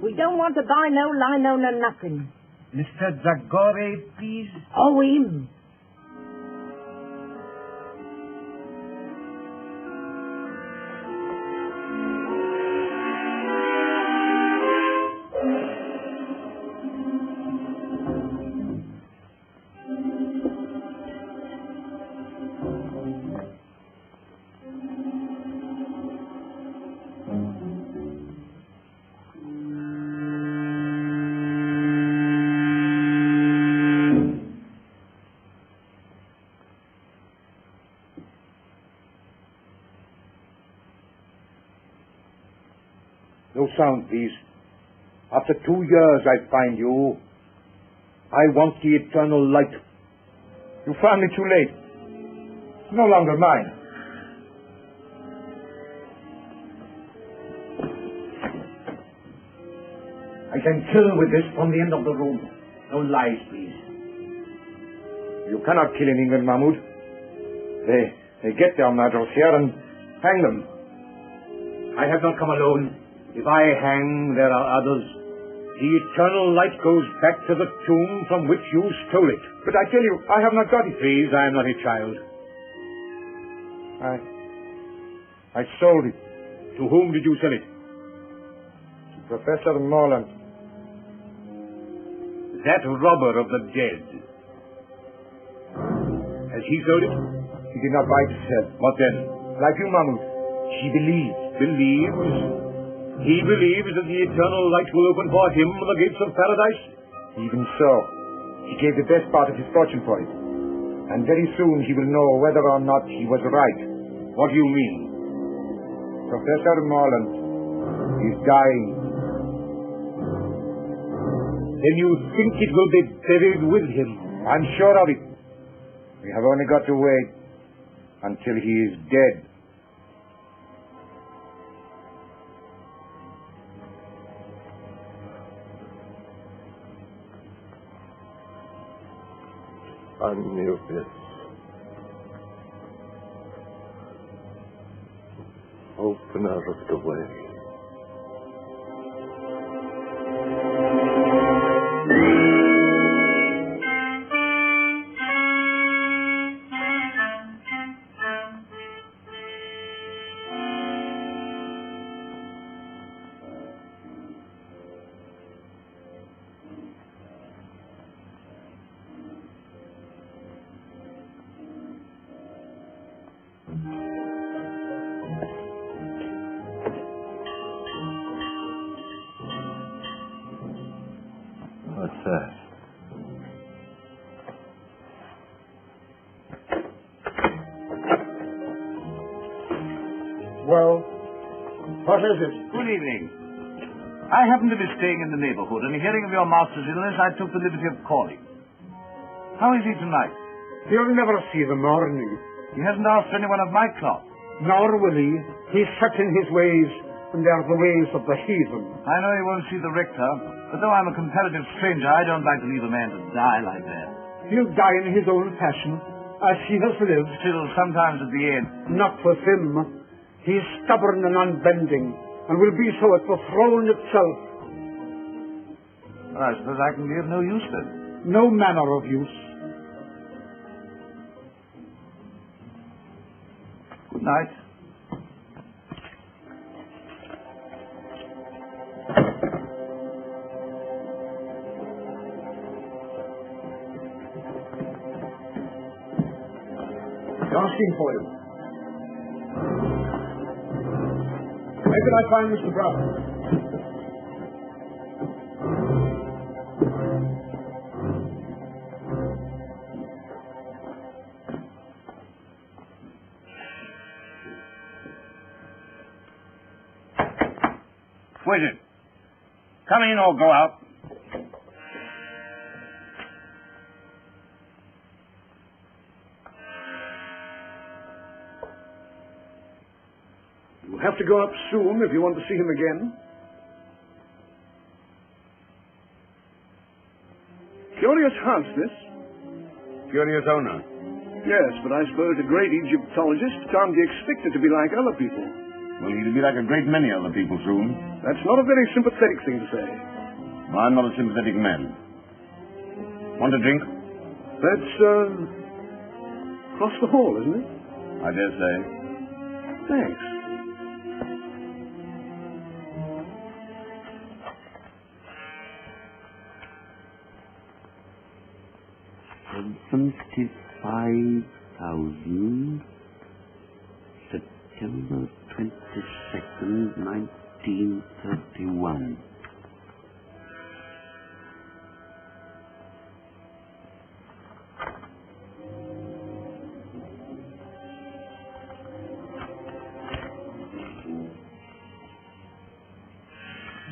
We don't want to buy no lino, no nothing. Mr. Zagore, please. Oh, him. No sound, please. After 2 years I find you. I want the eternal light. You found me too late. It's no longer mine. I can kill with this from the end of the room. No lies, please. You cannot kill in England, Mahmoud. They get their murderers here and hang them. I have not come alone. If I hang, there are others. The eternal light goes back to the tomb from which you stole it. But I tell you, I have not got it. Please, I am not a child. I sold it. To whom did you sell it? To Professor Morland. That robber of the dead. Has he sold it? He did not buy it to sell. What then? Like you, Mahmoud. She believes. Believes? He believes that the eternal light will open for him the gates of paradise? Even so. He gave the best part of his fortune for it. And very soon he will know whether or not he was right. What do you mean? Professor Morland is dying. Then you think it will be buried with him? I'm sure of it. We have only got to wait until he is dead. I knew this. Open out of the way. What's that? Well, what is it? Good evening. I happen to be staying in the neighborhood, and hearing of your master's illness, I took the liberty of calling. How is he tonight? You'll never see the morning. He hasn't asked anyone of my cloth. Nor will he. He's set in his ways, and they're the ways of the heathen. I know he won't see the rector, but though I'm a comparative stranger, I don't like to leave a man to die like that. He'll die in his own fashion, as he has lived. Still, sometimes at the end. Not with him. He's stubborn and unbending, and will be so at the throne itself. Well, I suppose I can be of no use then. No manner of use. Good night. Asking for you. Where can I find Mr. Brown? Wizard, come in or go out. You'll have to go up soon if you want to see him again. Curious house, this. Curious owner. Yes, but I suppose a great Egyptologist can't be expected to be like other people. Well, he'll be like a great many other people soon. That's not a very sympathetic thing to say. I'm not a sympathetic man. Want a drink? That's, across the hall, isn't it? I dare say. Thanks. $75,000, September 22nd, 1931.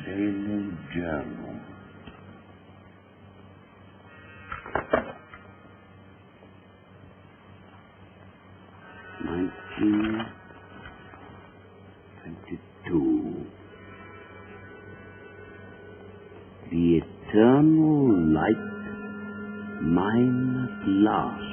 Daily Journal. The eternal light, mine at last.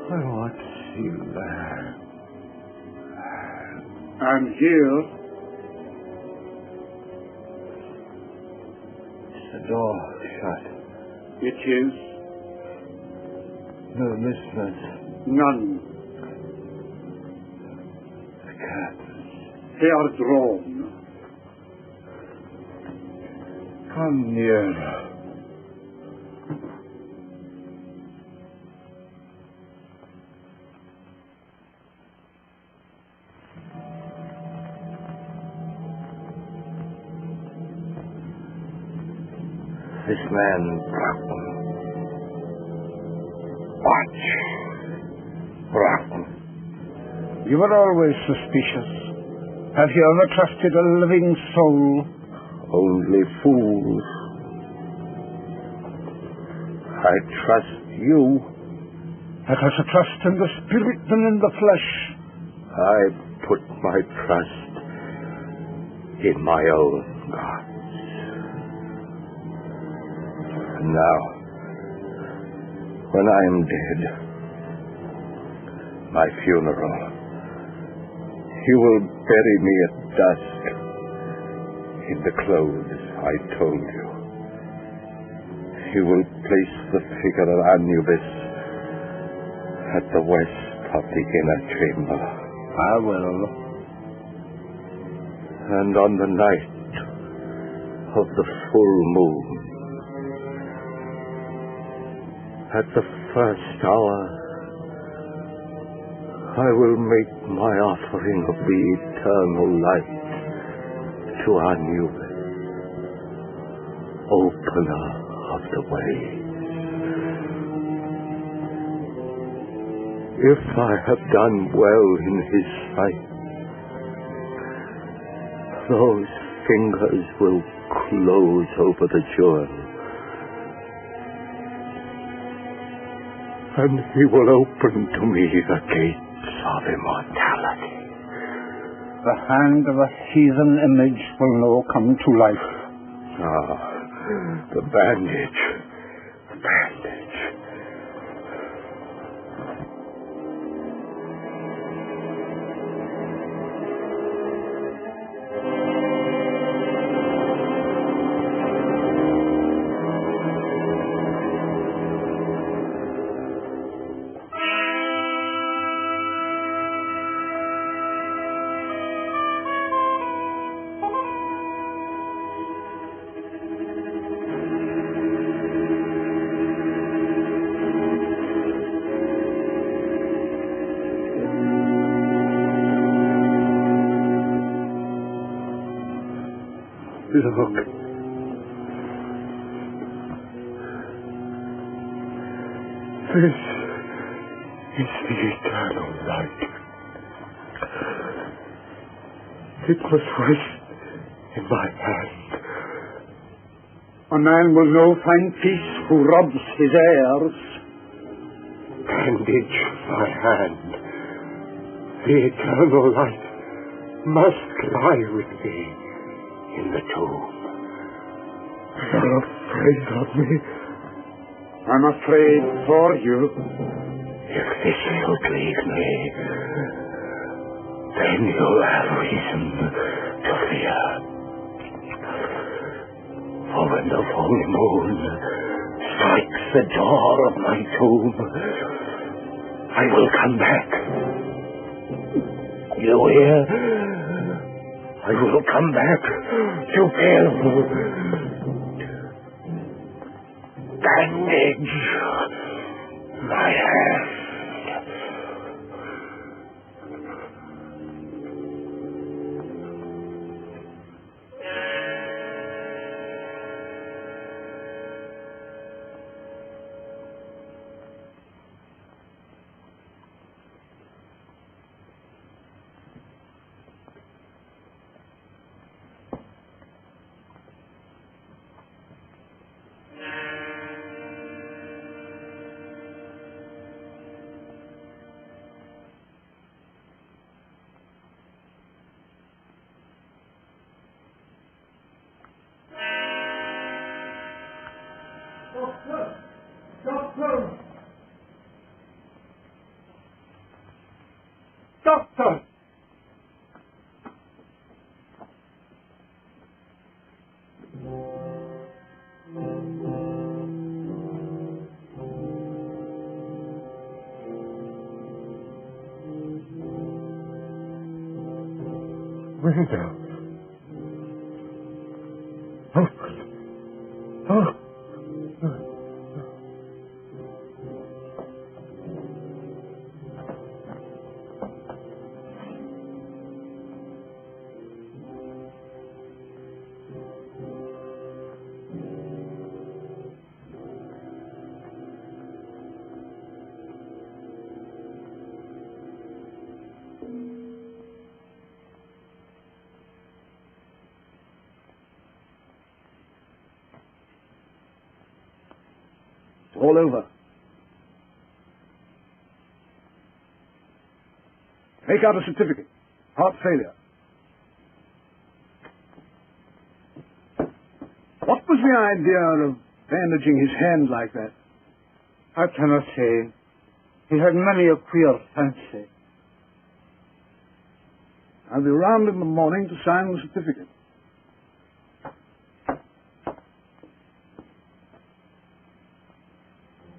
What's there? I'm here. Is the door shut? It is. No listeners. None. The curtains. They are drawn. Come nearer. This man, watch. Broughton. You were always suspicious. Have you ever trusted a living soul? Only fools. I trust you. Let us trust in the spirit than in the flesh. I put my trust in my own God. And now, when I am dead, my funeral, you will bury me at dusk in the clothes I told you. You will place the figure of Anubis at the west of the inner chamber. I will. And on the night of the full moon, at the first hour, I will make my offering of the eternal light to Anubis, opener of the ways. If I have done well in his sight, those fingers will close over the jewel, and he will open to me the gates of immortality. The hand of a heathen image will now come to life. Ah, the bandage. The bandage. Look. This is the eternal light. It was washed in my hand. A man will know find peace who robs his heirs. Bandage my hand. The eternal light must lie with me in the tomb. You're afraid of me? I'm afraid for you. If this should leave me, then you'll have reason to fear. For when the full moon strikes the door of my tomb, I will come back. You hear? I will come back to kill. Bandage my hand. Doctor! Window. Open. Oh. All over. Make out a certificate. Heart failure. What was the idea of bandaging his hand like that? I cannot say. He had many a queer fancy. I'll be round in the morning to sign the certificate.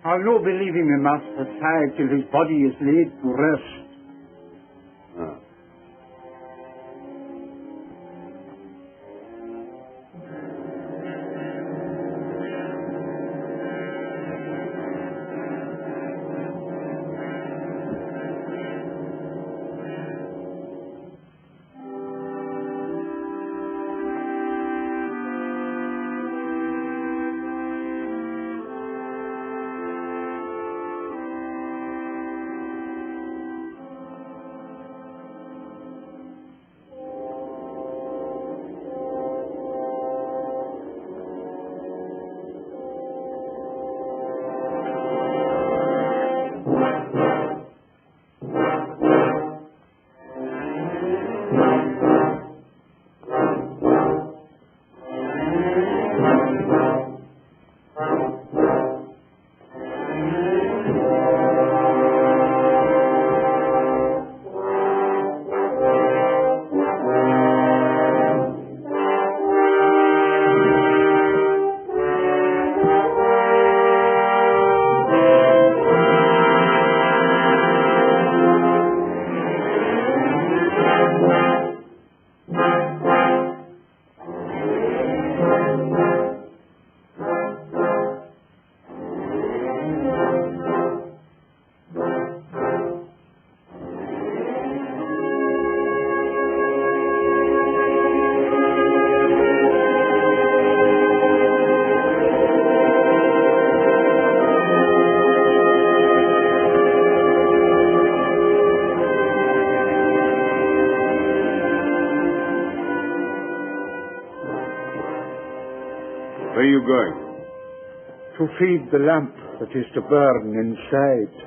I'll no believe him, Master Sire, till his body is laid to rest. going? To feed the lamp that is to burn inside.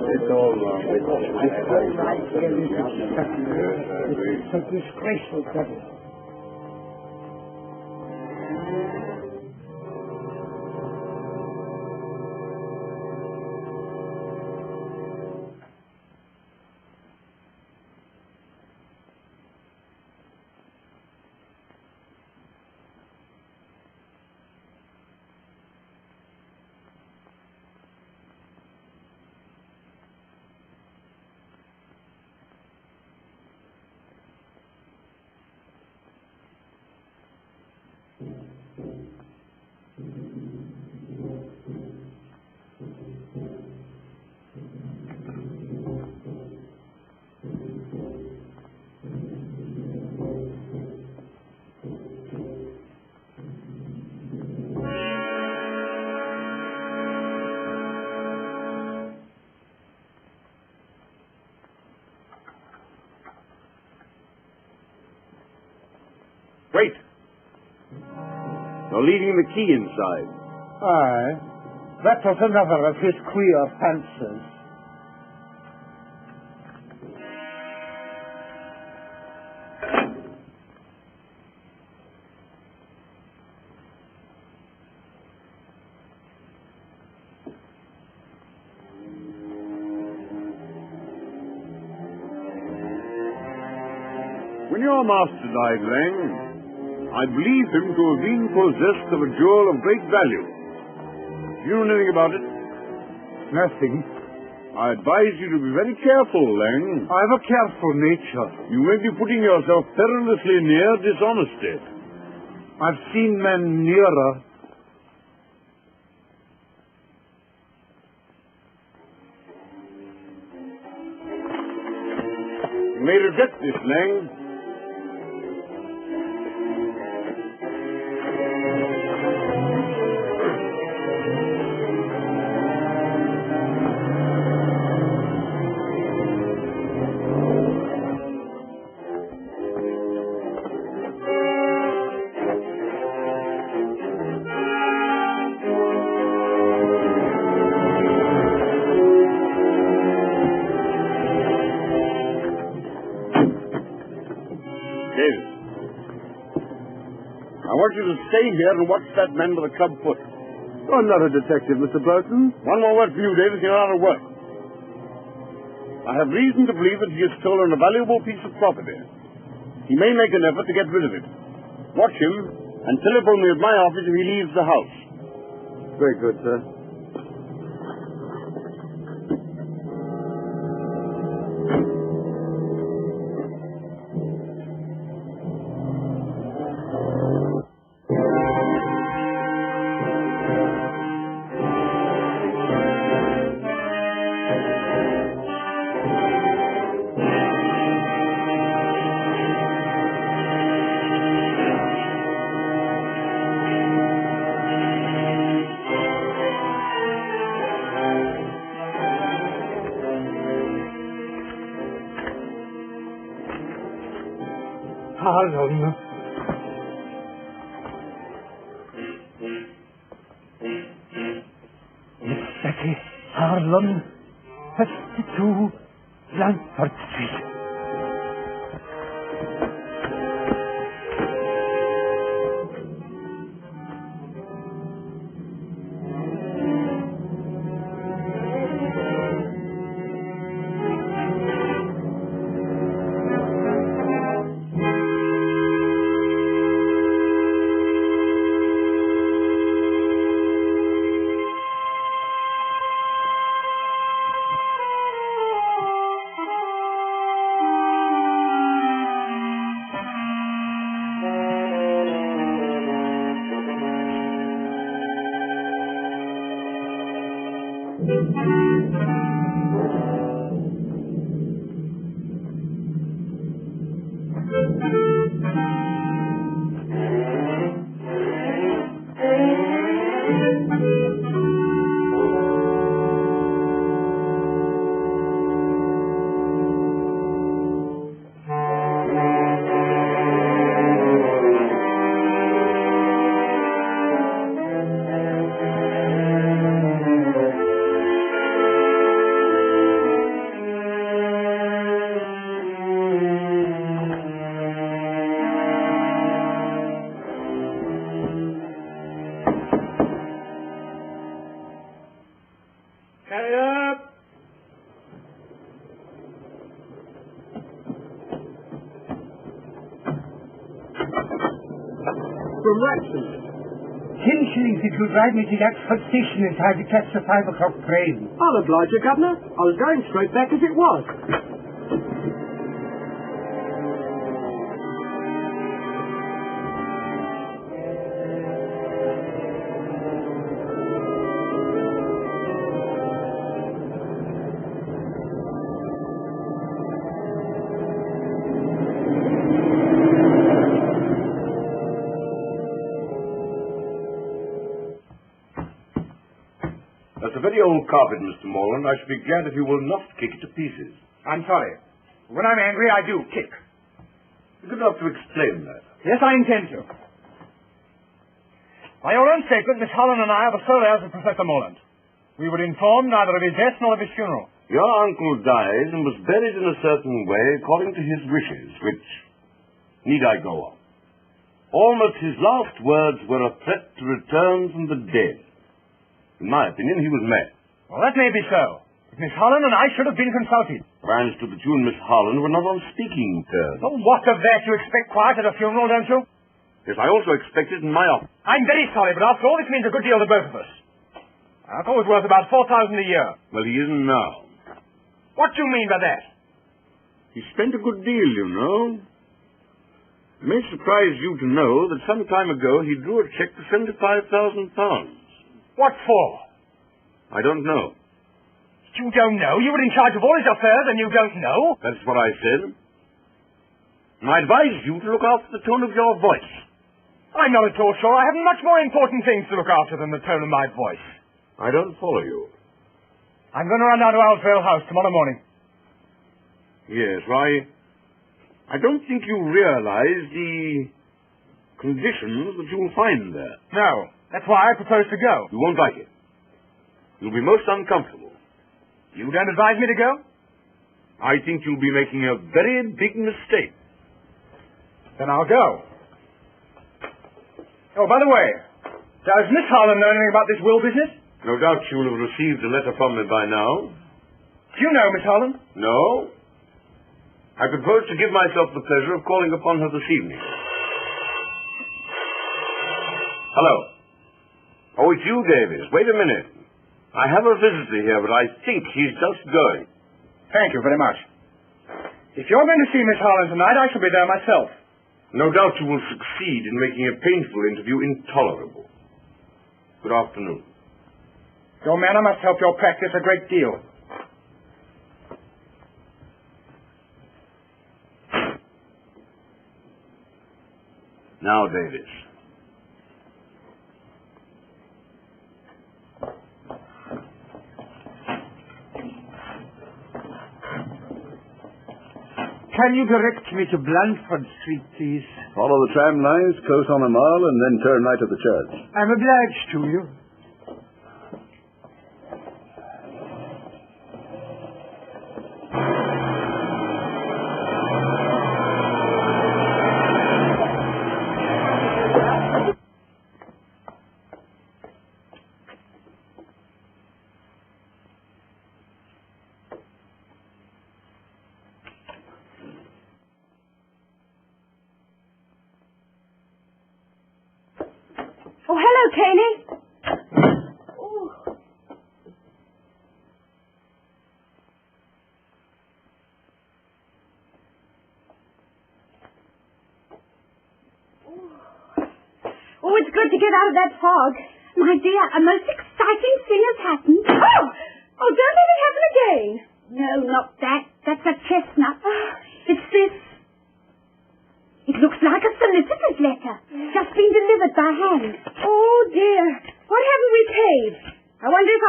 It's all wrong. It's a disgraceful devil. Wait! You're leaving the key inside. Aye. That was another of his queer fancies. When your master died, Lang, I believe him to have been possessed of a jewel of great value. Do you know anything about it? Nothing. I advise you to be very careful, Lang. I have a careful nature. You may be putting yourself perilously near dishonesty. I've seen men nearer. You may regret this, Lang. I want you to stay here and watch that man with the club foot. I'm not a detective, Mr. Burton. One more word for you, Davis. You're out of work. I have reason to believe that he has stolen a valuable piece of property. He may make an effort to get rid of it. Watch him and telephone me at my office if he leaves the house. Very good, sir. Harlan. Miss Betty Harlan, 52 Langford Street. From Watson. 10 shillings if you drive me to Yaxford Station in time to catch the 5 o'clock train. I'll oblige you, Governor. I was going straight back as it was. That's a very old carpet, Mr. Morland. I should be glad if you will not kick it to pieces. I'm sorry. When I'm angry, I do kick. You're good enough to explain that. Yes, I intend to. By your own statement, Miss Holland and I are the sole heirs of Professor Morland. We were informed neither of his death nor of his funeral. Your uncle died and was buried in a certain way according to his wishes, which... Need I go on? Almost his last words were a threat to return from the dead. In my opinion, he was mad. Well, that may be so. But Miss Holland and I should have been consulted. I understood that you and Miss Holland were not on speaking terms. Well, what of that? You expect quiet at a funeral, don't you? Yes, I also expect it in my office. I'm very sorry, but after all, this means a good deal to both of us. Our uncle was worth about $4,000 a year. Well, he isn't now. What do you mean by that? He spent a good deal, you know. It may surprise you to know that some time ago he drew a cheque for £75,000. What for? I don't know. You don't know? You were in charge of all his affairs and you don't know? That's what I said. And I advise you to look after the tone of your voice. I'm not at all sure. I have much more important things to look after than the tone of my voice. I don't follow you. I'm going to run down to Alvale House tomorrow morning. Yes, why, I don't think you realize the conditions that you'll find there. No, that's why I propose to go. You won't like it. You'll be most uncomfortable. You don't advise me to go? I think you'll be making a very big mistake. Then I'll go. Oh, by the way, does Miss Holland know anything about this will business? No doubt she will have received a letter from me by now. Do you know Miss Holland? No. I propose to give myself the pleasure of calling upon her this evening. Hello. Oh, it's you, Davis. Wait a minute. I have a visitor here, but I think he's just going. Thank you very much. If you're going to see Miss Holland tonight, I shall be there myself. No doubt you will succeed in making a painful interview intolerable. Good afternoon. Your manner must help your practice a great deal. Now, Davis. Can you direct me to Blandford Street, please? Follow the tram lines, close on a mile, and then turn right at the church. I'm obliged to you. Oh, hello, Caney. Oh. Oh, it's good to get out of that fog. My dear, a most exciting thing has happened. Oh!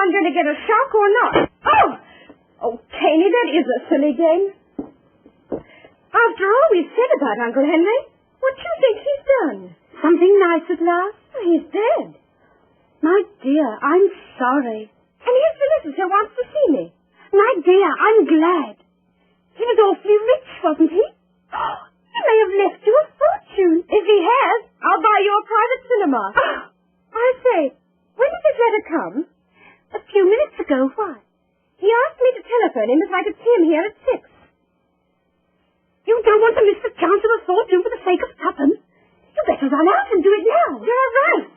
I'm going to get a shock or not. Oh! Oh, Caney, that is a silly game. After all we've said about Uncle Henry, what do you think he's done? Something nice at last? He's dead. My dear, I'm sorry. And his solicitor wants to see me. My dear, I'm glad. He was awfully rich, wasn't he? He may have left you a fortune. If he has, I'll buy you a private cinema. I say, when did this letter come? A few minutes ago. Why? He asked me to telephone him if I could see him here at 6. You don't want to miss the chance of a fortune for the sake of tuppence. You better run out and do it now. You're right.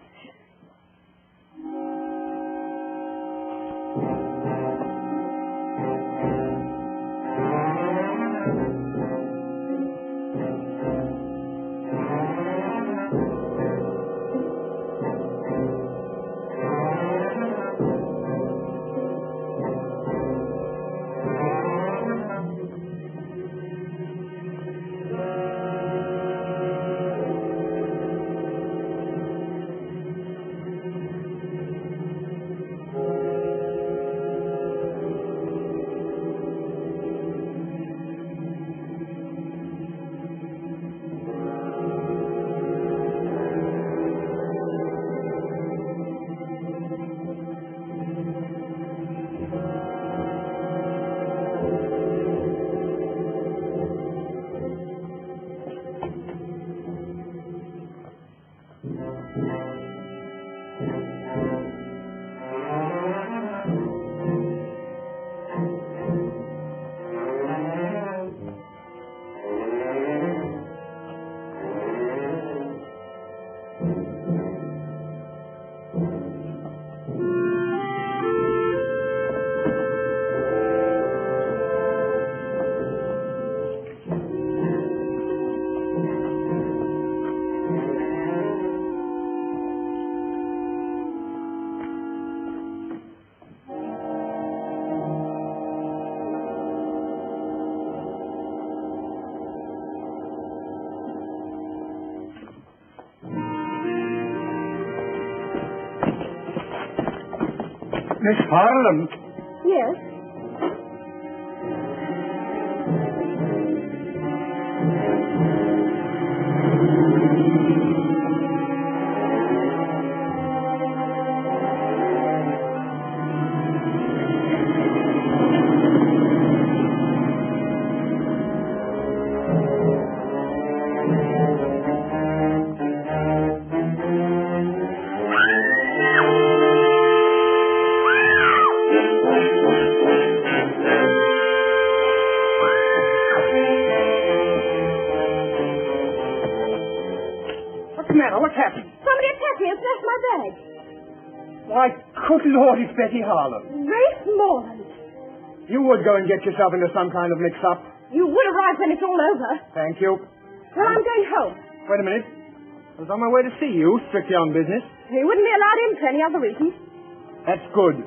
Miss Harlan. Yes? What's happened? Somebody attacked me and snatched my bag. Why, good Lord, it's Betty Harlan. Rafe Morland. You would go and get yourself into some kind of mix-up. You will arrive when it's all over. Thank you. Well, I'm going home. Wait a minute. I was on my way to see you, strictly on business. You wouldn't be allowed in for any other reason. That's good.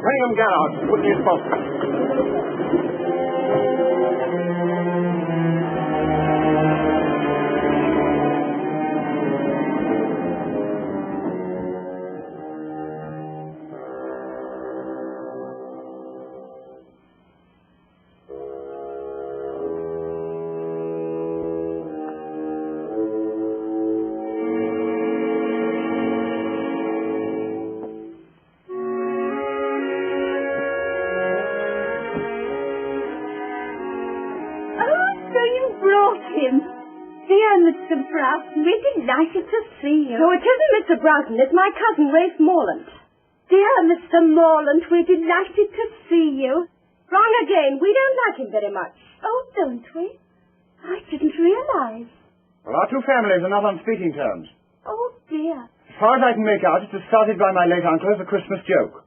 Bring him gallows. Put in his post. We're delighted to see you. No, it isn't Mr. Broughton. It's my cousin, Rafe Morland. Dear Mr. Morland, we're delighted to see you. Wrong again. We don't like him very much. Oh, don't we? I didn't realize. Well, our two families are not on speaking terms. Oh, dear. As far as I can make out, it was started by my late uncle as a Christmas joke.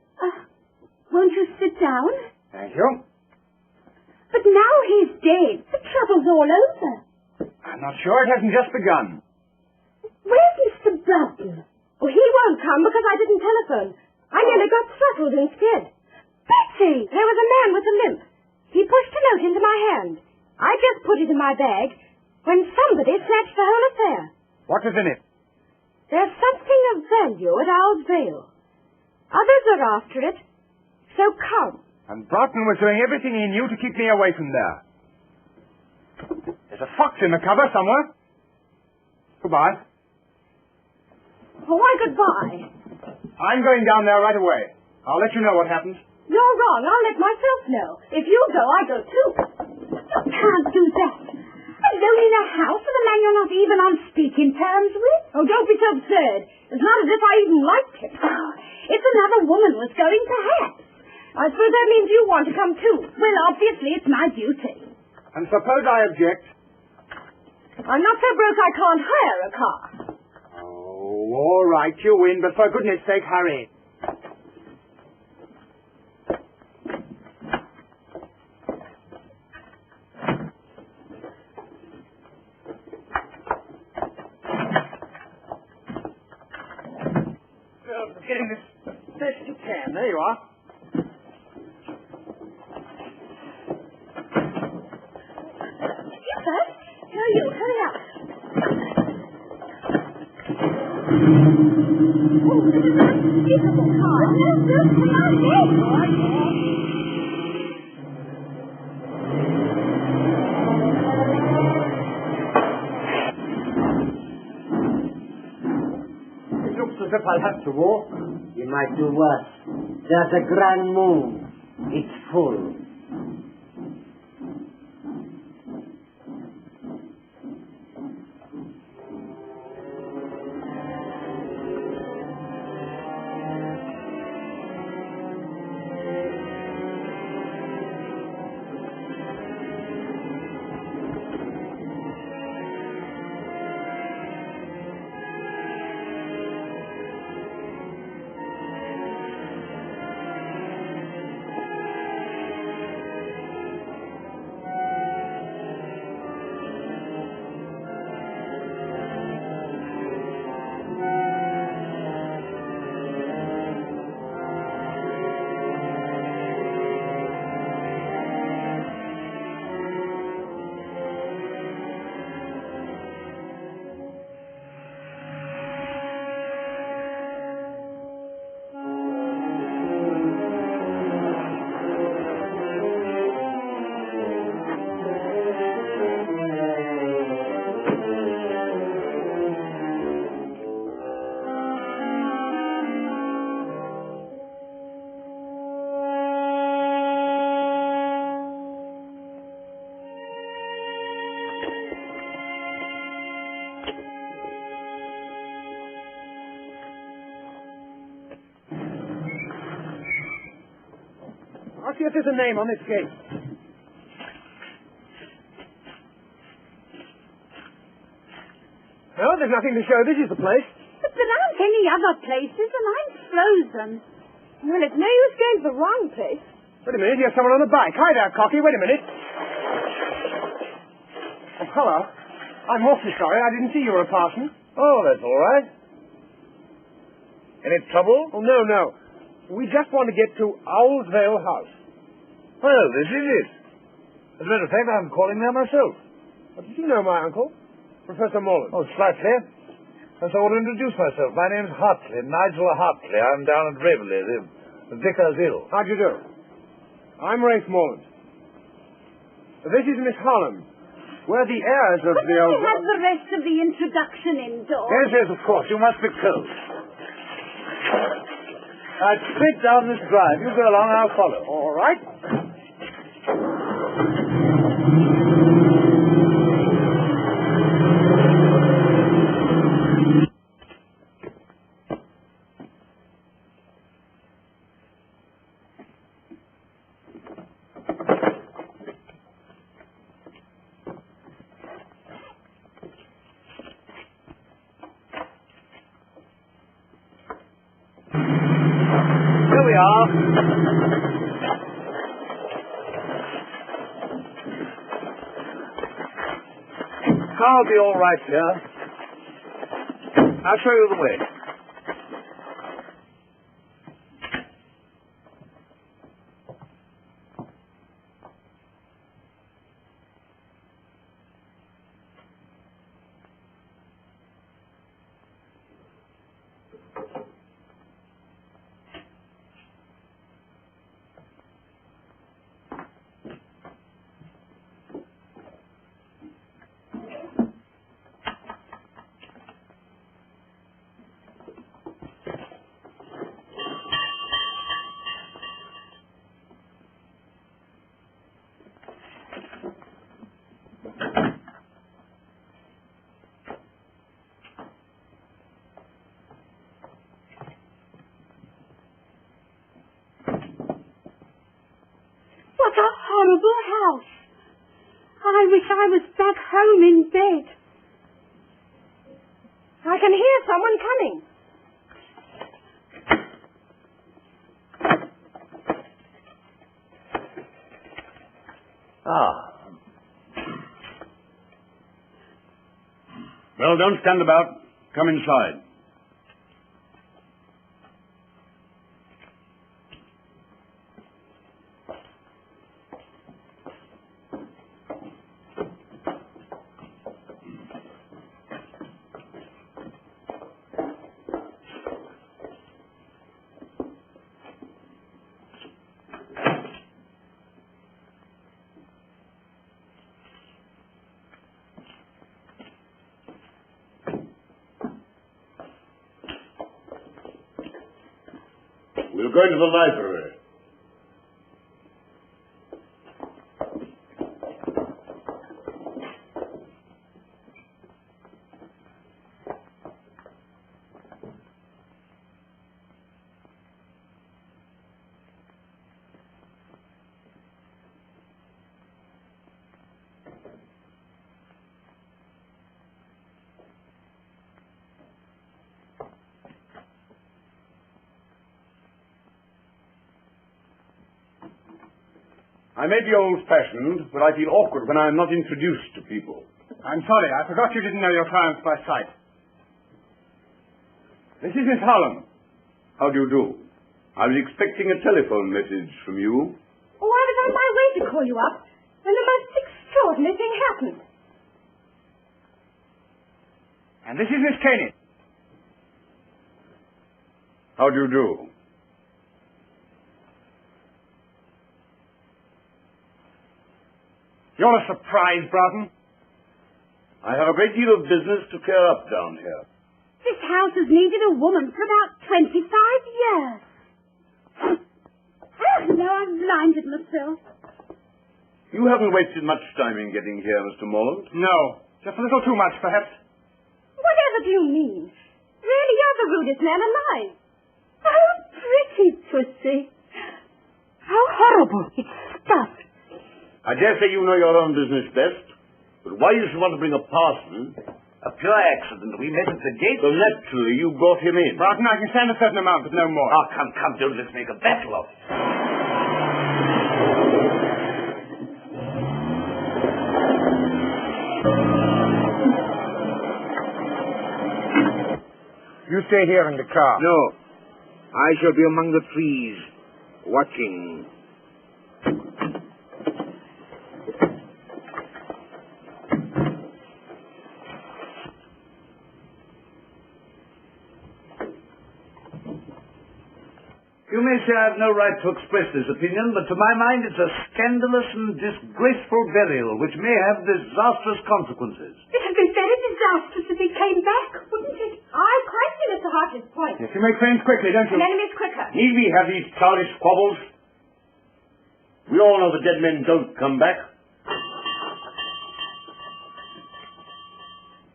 Won't you sit down? Thank you. But now he's dead. The trouble's all over. I'm not sure. It hasn't just begun. Where's Mr. Broughton? Oh, he won't come because I didn't telephone. I nearly got throttled instead. Betsy! There was a man with a limp. He pushed a note into my hand. I just put it in my bag when somebody snatched the whole affair. What was in it? There's something of value at Owl's Vale. Others are after it, so come. And Broughton was doing everything he knew to keep me away from there. There's a fox in the cover somewhere. Goodbye. Why goodbye? I'm going down there right away. I'll let you know what happens. You're wrong. I'll let myself know. If you go, I go too. You can't do that. Alone in a house with a man you're not even on speaking terms with. Oh, don't be so absurd. It's not as if I even liked him. If another woman was going, perhaps. I suppose that means you want to come too. Well, obviously it's my duty. And suppose I object? I'm not so broke I can't hire a car. Oh, all right, you win, but for goodness sake, hurry. Getting this best you can. There you are. You first. No, you. Hurry up. Oh, this is an unskippable car. No, come on, yes. All right. It looks as if I'll have to walk. You might do worse. There's a grand moon. It's full. I'll see if there's a name on this gate. No, there's nothing to show. This is the place. But there aren't any other places, and I'm frozen. Well, it's no use going to the wrong place. Wait a minute, here's someone on a bike. Hi there, Cocky. Wait a minute. Oh, hello. I'm awfully sorry. I didn't see you were a parson. Oh, that's all right. Any trouble? Oh, no. We just want to get to Owl's Vale House. Well, this is it. As a matter of fact, I'm calling there myself. Did you know my uncle, Professor Morland? Oh, slightly. And so I will introduce myself. My name's Hartley, Nigel Hartley. I'm down at Raveley, the vicar's ill. How do you do? I'm Rafe Morland. This is Miss Holland. We're the heirs of the old... Couldn't we have the rest of the introduction indoors? Yes, of course. You must be cold. Straight down this drive. You go along, I'll follow. All right. I'll be all right here. I'll show you the way. What a horrible house. I wish I was back home in bed. I can hear someone coming. Well, don't stand about. Come inside. We'll go into the library. I may be old-fashioned, but I feel awkward when I am not introduced to people. I'm sorry, I forgot you didn't know your clients by sight. This is Miss Harlem. How do you do? I was expecting a telephone message from you. Oh, I was on my way to call you up when the most extraordinary thing happened. And this is Miss Caney. How do you do? You're a surprise, Broughton. I have a great deal of business to clear up down here. This house has needed a woman for about 25 years. Oh, no, I've blinded myself. You haven't wasted much time in getting here, Mr. Morland. No, just a little too much, perhaps. Whatever do you mean? Really, you're the rudest man alive. Oh, pretty pussy. How horrible. It's stuffed. I dare say you know your own business best, but why you should want to bring a parson? A pure accident. We met at the gate. So naturally you brought him in. Broughton, I can stand a certain amount, but no more. Oh, come, don't let's make a battle of it. You stay here in the car. No. I shall be among the trees, watching. You may say I have no right to express this opinion, but to my mind it's a scandalous and disgraceful burial which may have disastrous consequences. It would be very disastrous if he came back, wouldn't it? I quite see Mr. Hartley's point. Yes, you make friends quickly, don't you? An enemy's quicker. Need we have these childish squabbles? We all know the dead men don't come back.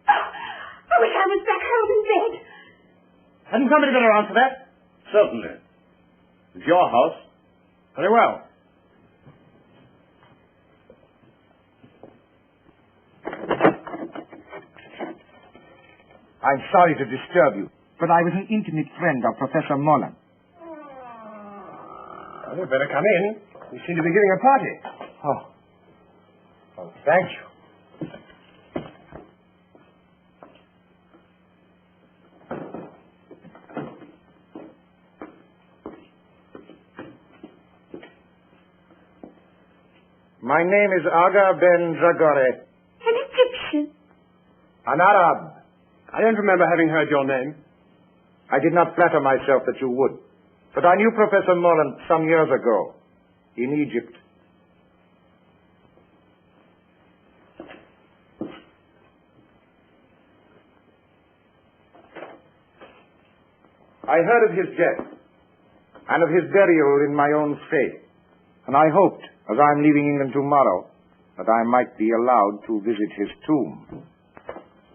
I wish I was back home in bed. Hadn't somebody better answer that? Certainly. It's your house. Very well. I'm sorry to disturb you, but I was an intimate friend of Professor Mullen. Well, you'd better come in. We seem to be giving a party. Oh, thank you. My name is Aga Ben Dragore. An Egyptian. An Arab. I don't remember having heard your name. I did not flatter myself that you would. But I knew Professor Morland some years ago, in Egypt. I heard of his death, and of his burial in my own faith, and I hoped, as I'm leaving England tomorrow, that I might be allowed to visit his tomb.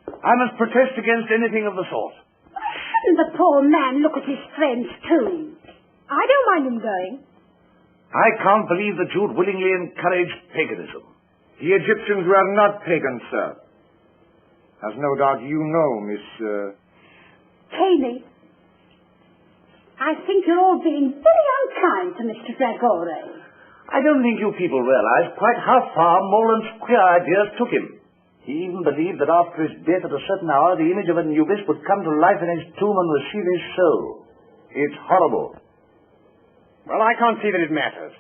I must protest against anything of the sort. Shouldn't the poor man look at his friend's tomb? I don't mind him going. I can't believe that you'd willingly encourage paganism. The Egyptians were not pagans, sir. As no doubt you know, Miss... Tammy, I think you're all being very unkind to Mr. Dragore. I don't think you people realize quite how far Morland's queer ideas took him. He even believed that after his death at a certain hour, the image of Anubis would come to life in his tomb and receive his soul. It's horrible. Well, I can't see that it matters.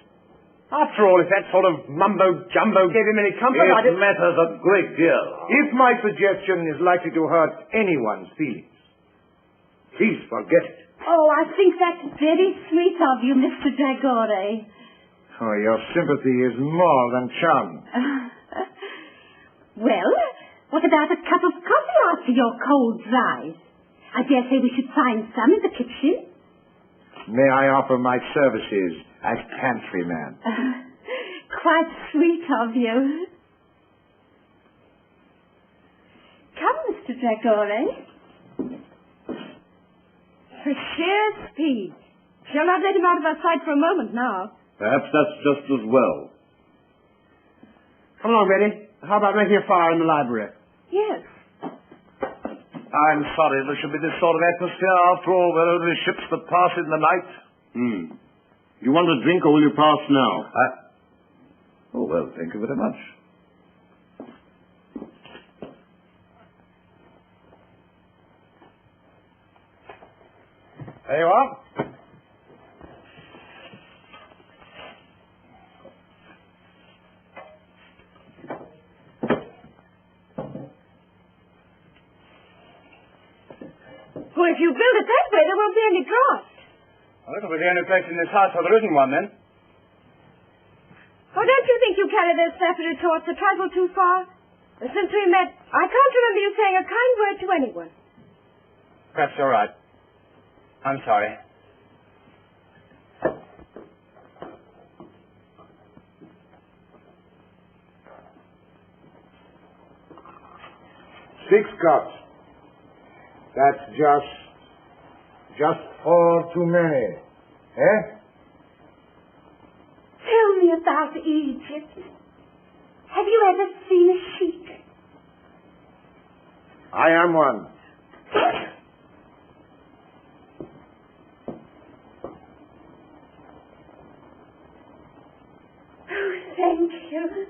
After all, if that sort of mumbo-jumbo gave him any comfort, It matters a great deal. If my suggestion is likely to hurt anyone's feelings, please forget it. Oh, I think that's very sweet of you, Mr. Dragore. Oh, your sympathy is more than charming. Well, what about a cup of coffee after your cold dries? I dare say we should find some in the kitchen. May I offer my services as pantryman? Quite sweet of you. Come, Mr. Dragore. For sheer speed. Shall not let him out of our sight for a moment now. Perhaps that's just as well. Come along, Betty. How about making a fire in the library? Yes. I'm sorry there should be this sort of atmosphere. After all, we're only ships that pass in the night. You want a drink or will you pass now? Oh, well, thank you very much. There you are. Well, if you build it that way, there won't be any draught. Well, it'll be the only place in this house where there isn't one, then. Oh, don't you think you carry those snappy retorts a trifle too far? Since we met, I can't remember you saying a kind word to anyone. Perhaps you're right. I'm sorry. Six cups. That's just 4 too many. Eh? Tell me about Egypt. Have you ever seen a sheik? I am one. Oh, thank you.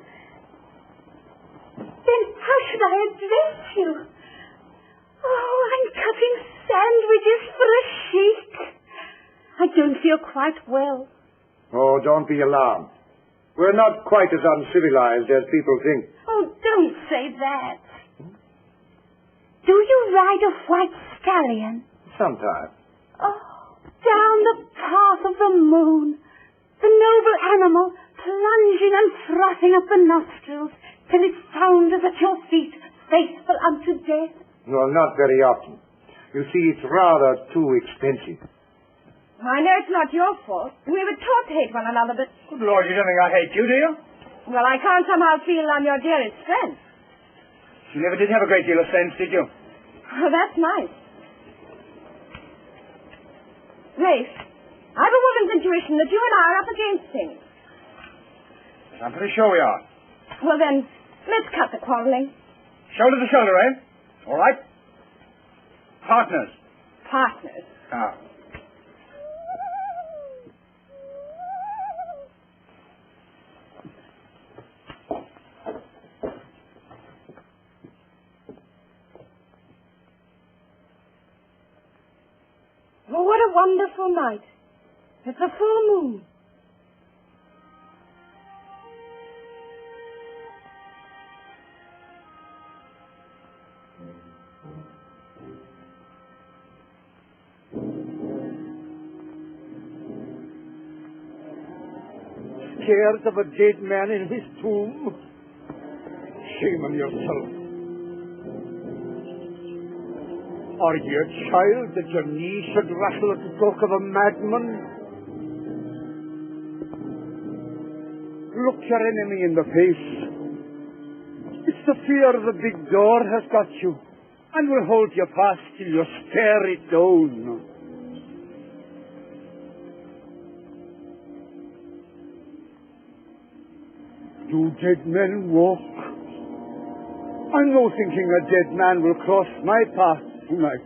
Then how should I address you? Oh, I'm cutting sandwiches for a sheik. I don't feel quite well. Oh, don't be alarmed. We're not quite as uncivilized as people think. Oh, don't say that. Do you ride a white stallion? Sometimes. Oh, down the path of the moon, the noble animal plunging and frothing up the nostrils till it founders at your feet, faithful unto death. Well, not very often. You see, it's rather too expensive. I know it's not your fault. We were taught to hate one another, but... Good Lord, you don't think I hate you, do you? Well, I can't somehow feel I'm your dearest friend. You never did have a great deal of sense, did you? Oh, that's nice. Rafe, I've a woman's intuition that you and I are up against things. I'm pretty sure we are. Well, then, let's cut the quarreling. Shoulder to shoulder, eh? All right. Partners. Partners. Ah. Oh, what a wonderful night. It's a full moon. Scared of a dead man in his tomb? Shame on yourself. Are you a child that your knees should rattle at the talk of a madman? Look your enemy in the face. It's the fear of the big door has got you, and will hold you fast till you stare it down. Do dead men walk? I'm no thinking a dead man will cross my path tonight.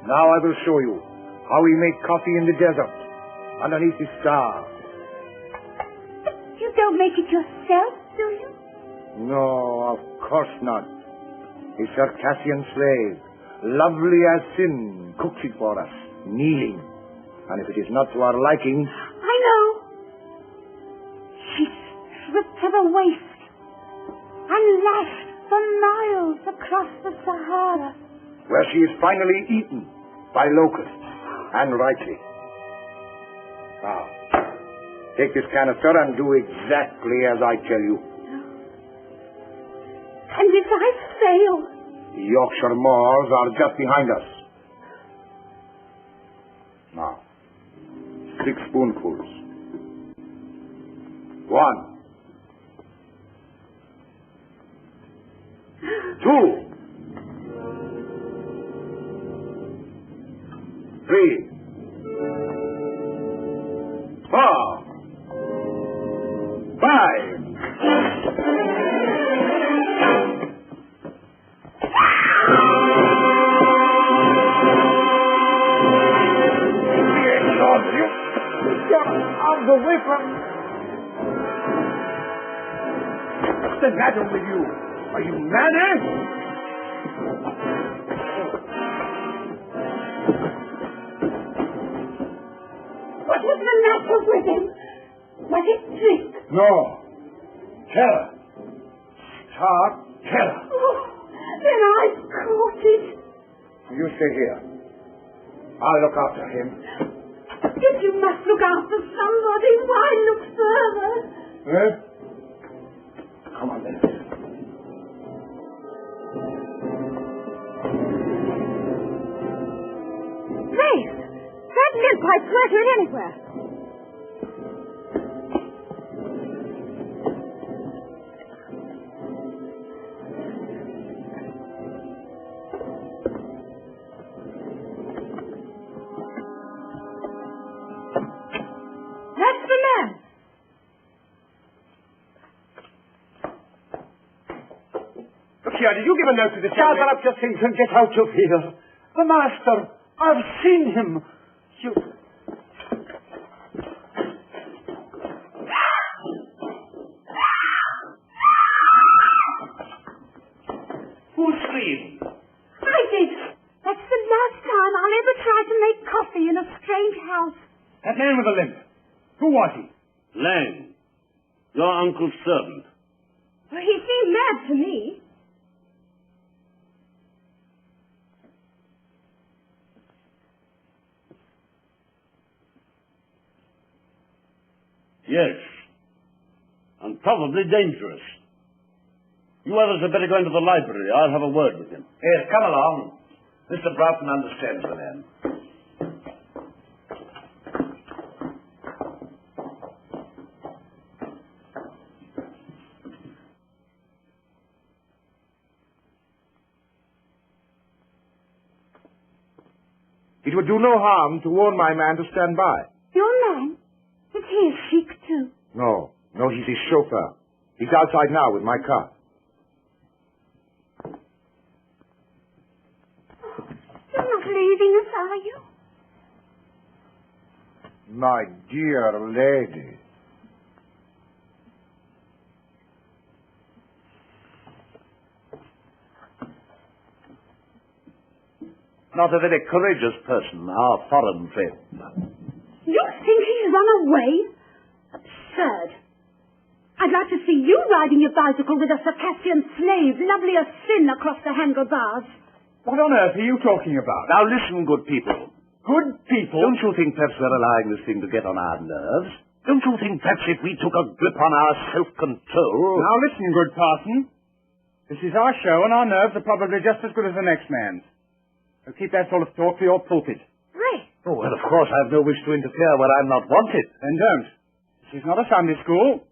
Now I will show you how we make coffee in the desert, underneath the stars. You don't make it yourself, do you? No, of course not. A Circassian slave, lovely as sin, cooks it for us, kneeling. And if it is not to our liking... I know. She's stripped to the waist and lashed for miles across the Sahara. Where she is finally eaten by locusts, and rightly. Now, take this canister and do exactly as I tell you. And if I fail? The Yorkshire Moors are just behind us. Now, 6 spoonfuls. 1. 2. 3. 4. 5. arms away from... What's the matter with you? Are you mad, eh? What was the matter with him? Was it drink? No. Terror. Stark terror. Oh, then I caught it. You stay here. I'll look after him. If you must look after somebody, why look further? Eh? Come on, then. Rafe, that limp I pleasure it anywhere. That's the man. Look here, did you give a note to this young Gather up your things and get out of here. The master, I've seen him. You... Who screamed? I did. That's the last time I'll ever try to make coffee in a strange house. That man with the limp. Who was he? Lang, your uncle's servant. Well, he seemed mad to me. Yes. And probably dangerous. You others had better go into the library. I'll have a word with him. Yes, come along. Mr. Broughton understands the man. It would do no harm to warn my man to stand by. Your man? Is he a sheik too? No, he's his chauffeur. He's outside now with my car. You're not leaving us, are you? My dear lady. Not a very courageous person, our foreign friend. You think he's run away? Absurd. I'd like to see you riding your bicycle with a Circassian slave, lovely as sin across the handlebars. What on earth are you talking about? Now listen, good people. Good people? Don't you think perhaps we're allowing this thing to get on our nerves? Don't you think perhaps if we took a grip on our self-control... Now listen, good parson. This is our show, and our nerves are probably just as good as the next man's. So keep that sort of talk for your pulpit. Ray. Oh, well, of course, I have no wish to interfere where I'm not wanted. Then don't. This is not a Sunday school.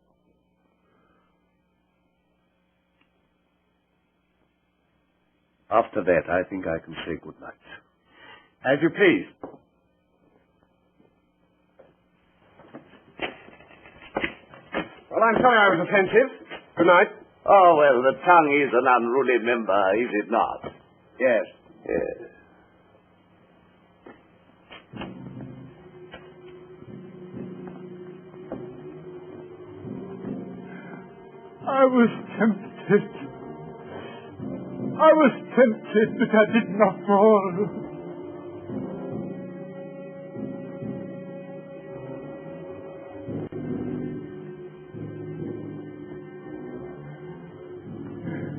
After that, I think I can say good night. As you please. Well, I'm sorry I was offensive. Good night. Oh, well, the tongue is an unruly member, is it not? Yes. Yes. I was tempted. But I did not fall.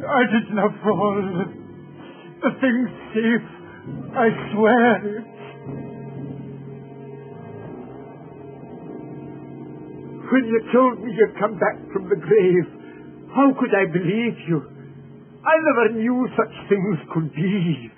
I did not fall. The thing's safe. I swear it. When you told me you'd come back from the grave, how could I believe you? I never knew such things could be.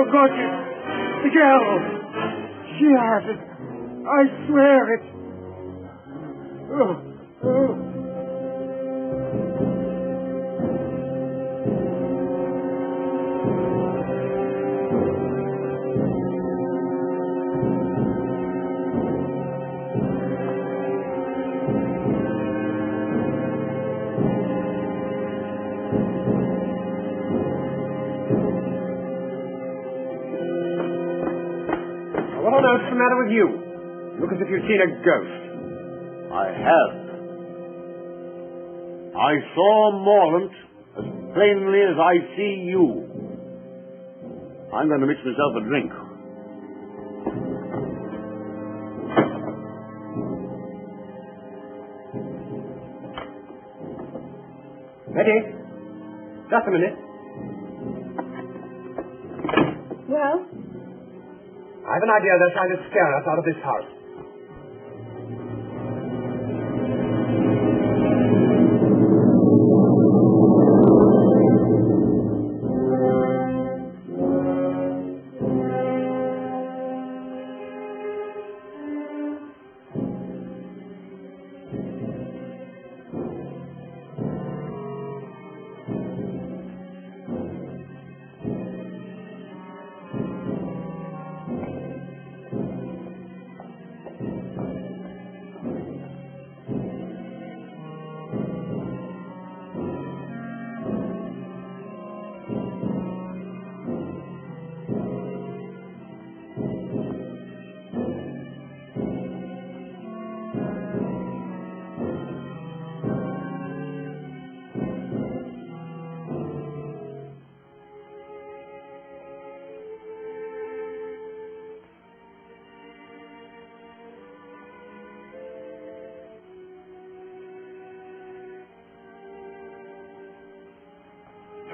forgot it. The girl. She has it. I swear it. Oh. What on earth's the matter with you? Look as if you'd seen a ghost. I have. I saw Morlant as plainly as I see you. I'm going to mix myself a drink. Ready? Just a minute. Well? I have an idea they're trying to scare us out of this house.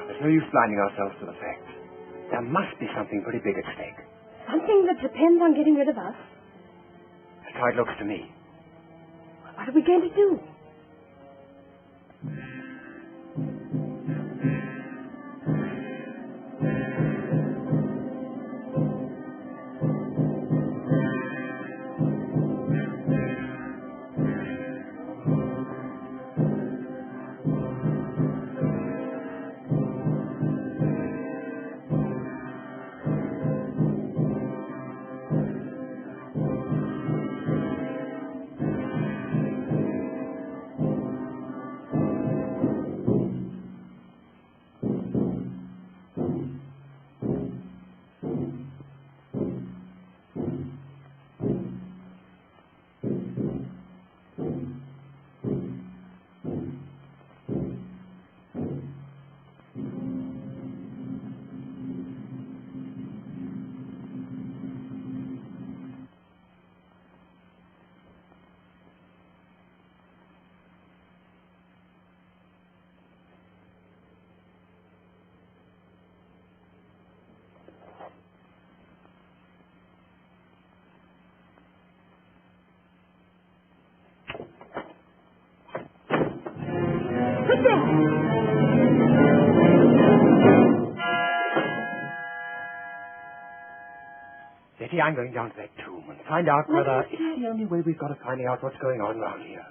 There's no use blinding ourselves to the facts. There must be something pretty big at stake. Something that depends on getting rid of us. That's how it looks to me. What are we going to do? Betty, I'm going down to that tomb and find out whether it's the only way we've got of finding out what's going on around here.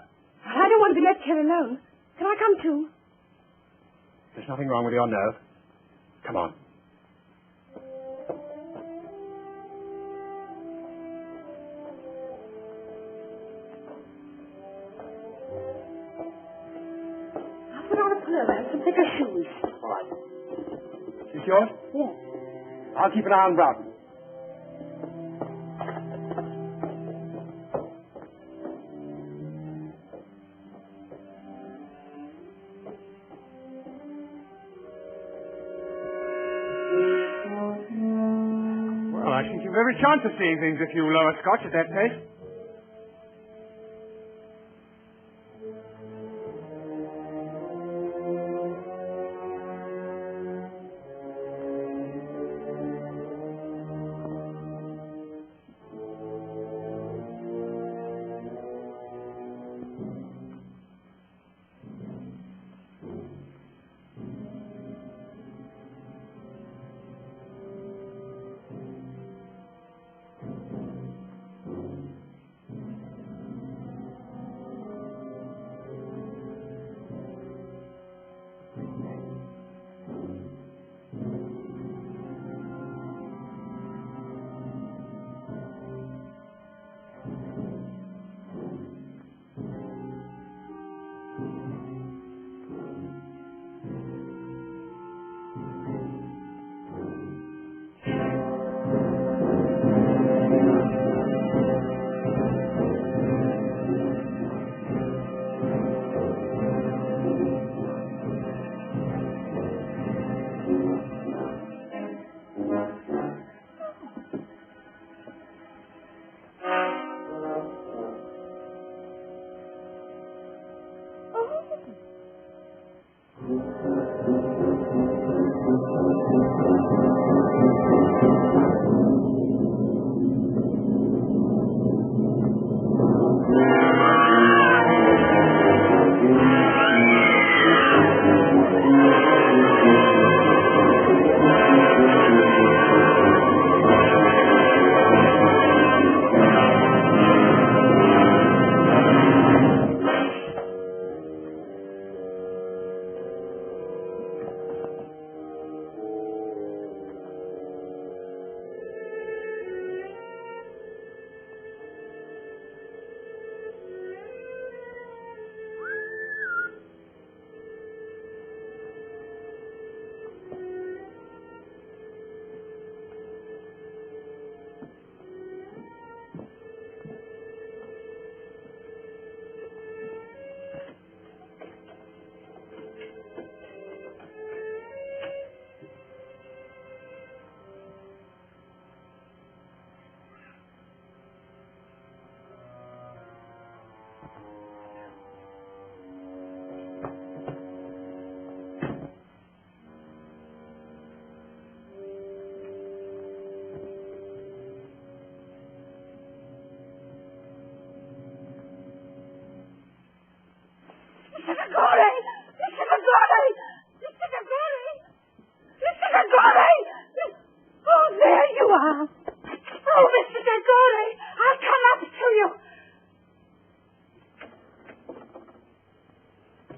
I don't want to be left here alone. Can I come too? There's nothing wrong with your nerve. Come on. I'll put on a pullover and some thicker shoes. All right. Is this yours? Yes. I'll keep an eye on Broughton. Well, I think you've every chance of seeing things if you lower Scotch at that pace.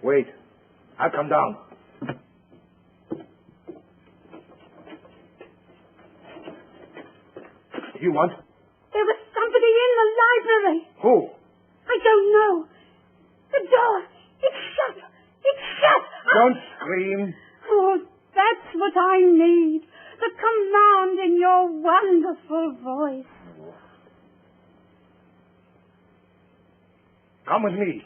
Wait. I'll come down. What do you want? There was somebody in the library. Who? I don't know. The door. It's shut. It's shut. Don't scream. Oh, that's what I need. The command in your wonderful voice. Come with me.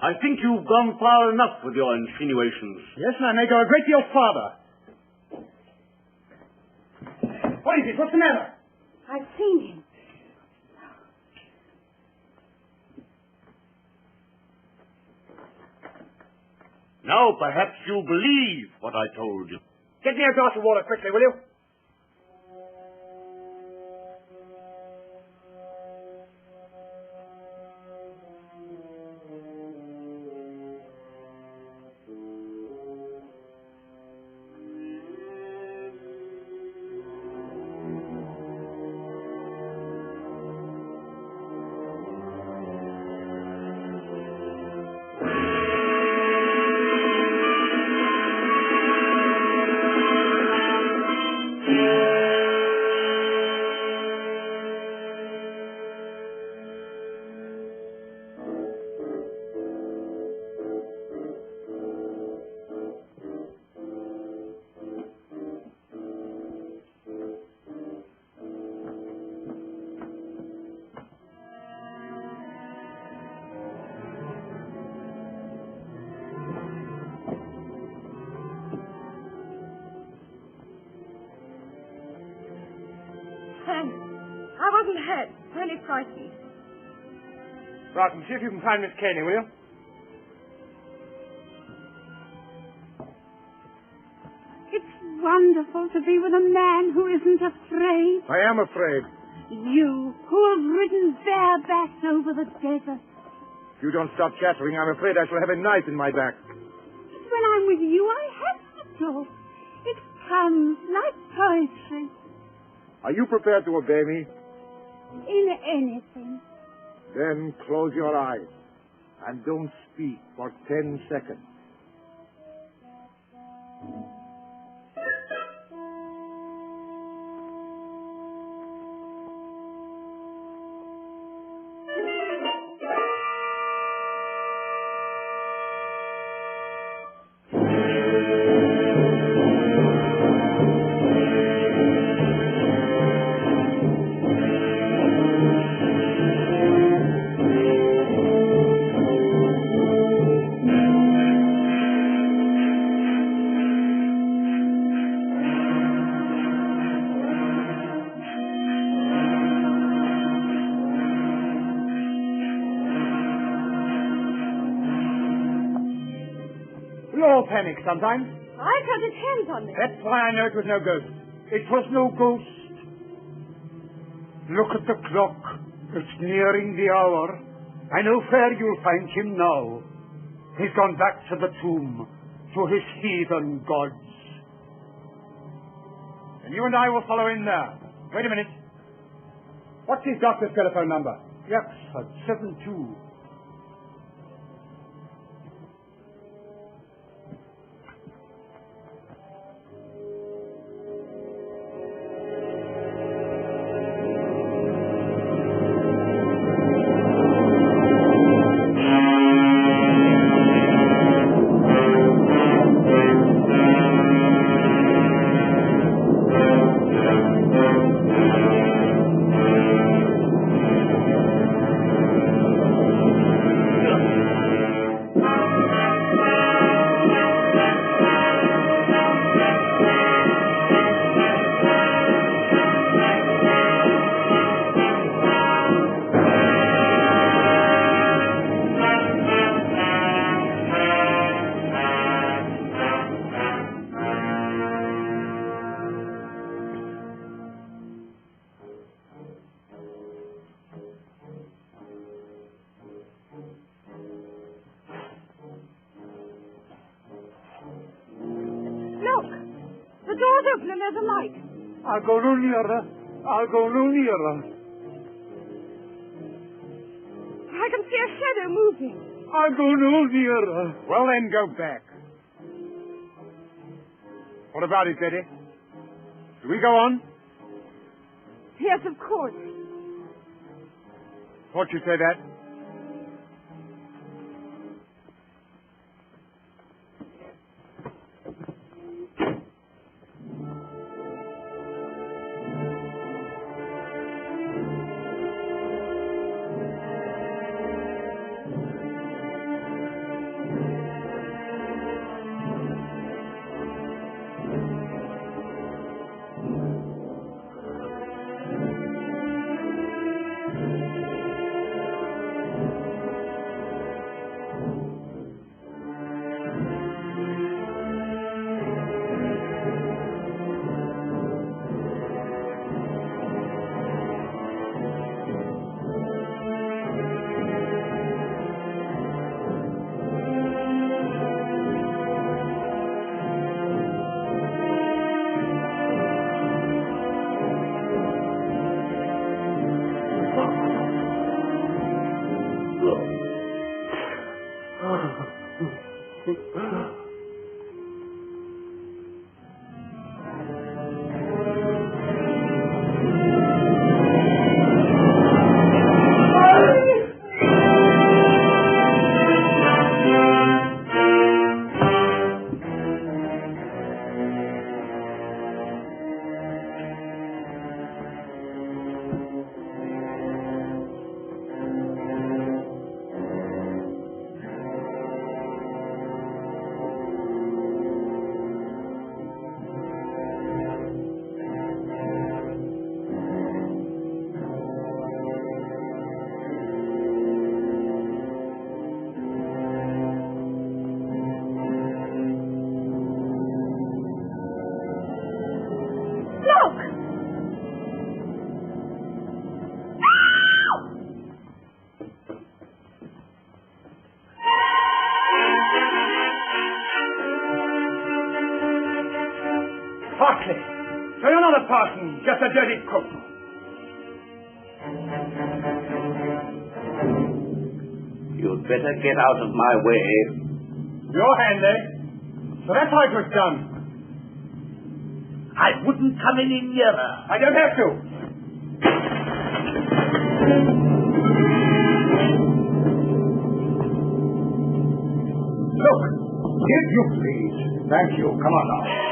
I think you've gone far enough with your insinuations. Yes, and I may go a great deal farther. What is it? What's the matter? I've seen him. Now perhaps you believe what I told you. Get me a glass of water quickly, will you? I wasn't hurt. Really frightened. Right, and see if you can find Miss Caney, will you? It's wonderful to be with a man who isn't afraid. I am afraid. You, who have ridden bareback over the desert. If you don't stop chattering, I'm afraid I shall have a knife in my back. When I'm with you, I have to talk. It comes like poetry. Are you prepared to obey me? In anything. Then close your eyes and don't speak for 10 seconds. We all panic sometimes. I got his hands on me. That's why I know it was no ghost. It was no ghost. Look at the clock. It's nearing the hour. I know where you'll find him now. He's gone back to the tomb, to his heathen gods. And you and I will follow in there. Wait a minute. What's his doctor's telephone number? Yaxford 72. The door's open and there's a light. I'll go no nearer. I'll go no nearer. I can see a shadow moving. I go no nearer. Well, then, go back. What about it, Betty? Do we go on? Yes, of course. Thought you'd say that. Parsley. So you're not a parson, just a dirty cook. You'd better get out of my way. Your hand, eh? So that's how it was done. I wouldn't come any nearer. I don't have to. Look, if you please. Thank you. Come on now.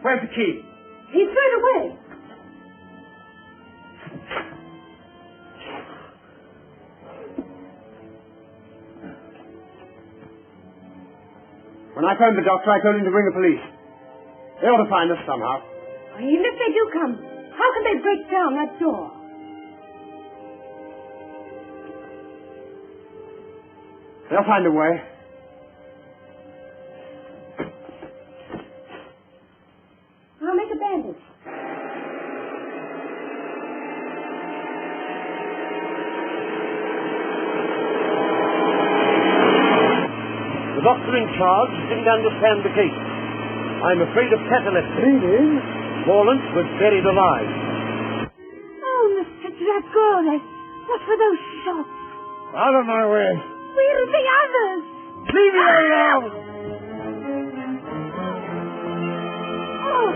Where's the key? He threw it away. When I phoned the doctor, I told him to bring the police. They ought to find us somehow. Even if they do come, how can they break down that door? They'll find a way. I'll make a bandage. The doctor in charge didn't understand the case. I'm afraid of catalepsy. Meaning? Morland was buried alive. Oh, Mr. Dragone, what were those shots? Out of my way. Where are the others? Leave me alone! Oh.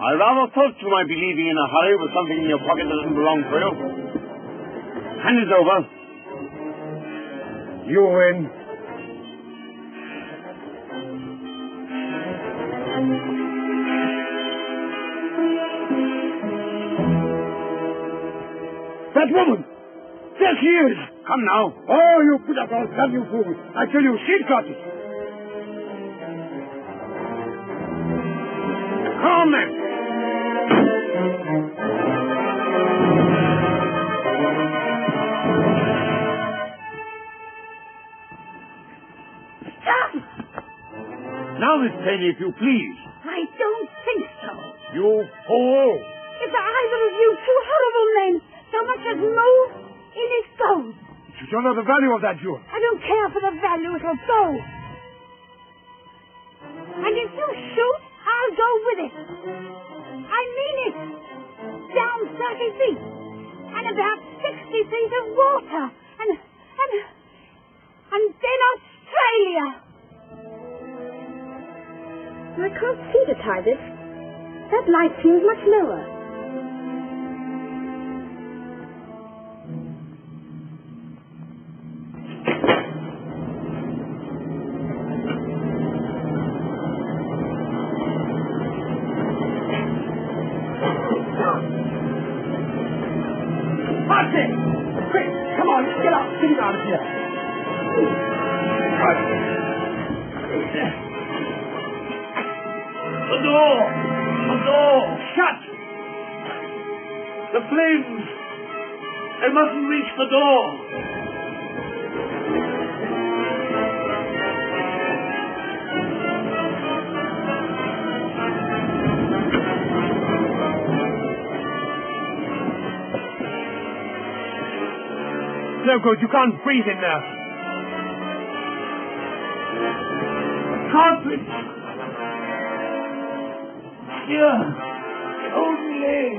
I rather thought you might be leaving in a hurry with something in your pocket that doesn't belong to you. Hand it over. You win. That woman! There she is! Come now. Oh, you put up all gun, you fool! I tell you, she's got it! Come on, then. Stop! Now, Miss Penny, if you please. I don't think so. You fool. If either of you two horrible men so much as move, in it goes. You don't know the value of that jewel. I don't care for the value, it'll go. And if you shoot, I'll go with it. I mean it. Down 30 feet. And about 60 feet of water. And then Australia. I can't see the target. That light seems much lower. That's it! Quick, come on, get up, get him out of here. The door! The door! Shut! The flames! They mustn't reach the door! No good, you can't breathe in there. Cartridge! Here! Only!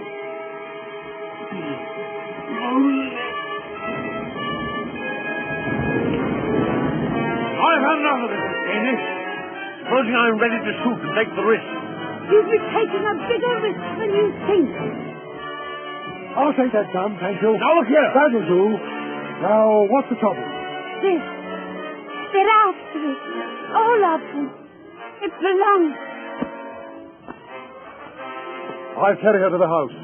I've had enough of this, Miss Caney. Supposing I'm ready to shoot and take the risk. You'll be taking a bigger risk than you think. I'll take that gun, thank you. Now look here. That'll do. Now, what's the trouble? They're after it. All of them. It belongs. I'll carry her to the house.